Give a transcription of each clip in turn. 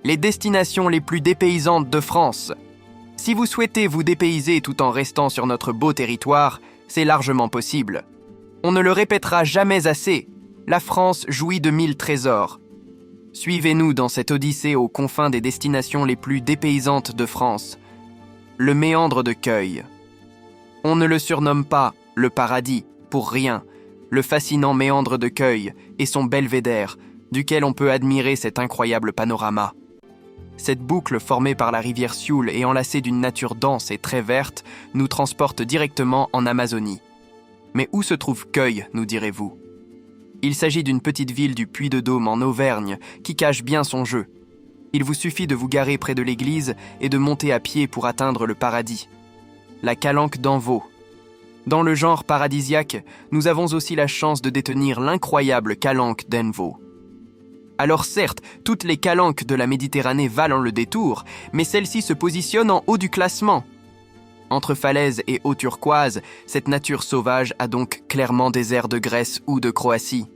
les destinations les plus dépaysantes de France. Si vous souhaitez vous dépayser tout en restant sur notre beau territoire, c'est largement possible. On ne le répétera jamais assez, la France jouit de 1000 trésors. Suivez-nous dans cette odyssée aux confins des destinations les plus dépaysantes de France. Le méandre de Cueil. On ne le surnomme pas le paradis, pour rien. Le fascinant méandre de Cueil et son belvédère, duquel on peut admirer cet incroyable panorama. Cette boucle formée par la rivière Sioule et enlacée d'une nature dense et très verte nous transporte directement en Amazonie. Mais où se trouve Cueil, nous direz-vous? Il s'agit d'une petite ville du Puy-de-Dôme en Auvergne qui cache bien son jeu. Il vous suffit de vous garer près de l'église et de monter à pied pour atteindre le paradis. La Calanque d'Envaux. Dans le genre paradisiaque, nous avons aussi la chance de détenir l'incroyable Calanque d'Envaux. Alors certes, toutes les calanques de la Méditerranée valent le détour, mais celle-ci se positionne en haut du classement. Entre falaises et eau turquoise, cette nature sauvage a donc clairement des airs de Grèce ou de Croatie.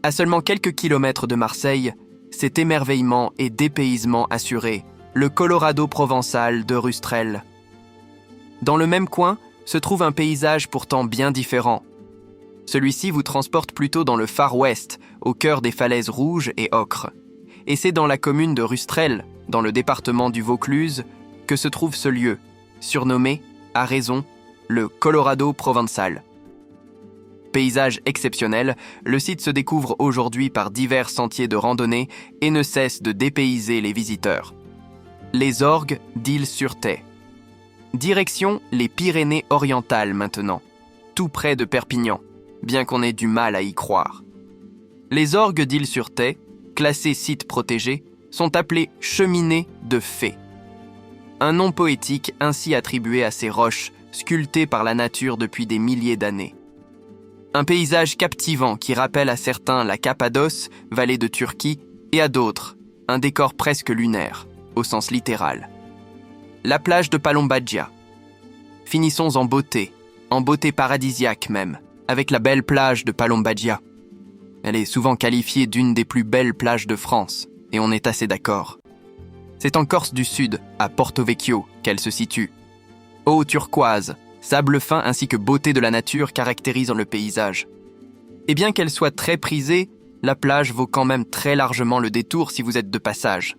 À seulement quelques kilomètres de Marseille, cet émerveillement et dépaysement assuré, le Colorado provençal de Rustrel. Dans le même coin se trouve un paysage pourtant bien différent. Celui-ci vous transporte plutôt dans le Far West, au cœur des falaises rouges et ocres. Et c'est dans la commune de Rustrel, dans le département du Vaucluse, que se trouve ce lieu, surnommé, à raison, le Colorado provençal. Paysage exceptionnel, le site se découvre aujourd'hui par divers sentiers de randonnée et ne cesse de dépayser les visiteurs. Les orgues d'Isle-sur-Theix. Direction les Pyrénées-Orientales maintenant, tout près de Perpignan, bien qu'on ait du mal à y croire. Les orgues d'Isle-sur-Theix, classés sites protégés, sont appelés cheminées de fées. Un nom poétique ainsi attribué à ces roches, sculptées par la nature depuis des milliers d'années. Un paysage captivant qui rappelle à certains la Cappadoce, vallée de Turquie, et à d'autres, un décor presque lunaire, au sens littéral. La plage de Palombagia. Finissons en beauté paradisiaque même, avec la belle plage de Palombagia. Elle est souvent qualifiée d'une des plus belles plages de France, et on est assez d'accord. C'est en Corse du Sud, à Porto Vecchio, qu'elle se situe. Eau turquoise, sable fin ainsi que beauté de la nature caractérisent le paysage. Et bien qu'elle soit très prisée, la plage vaut quand même très largement le détour si vous êtes de passage.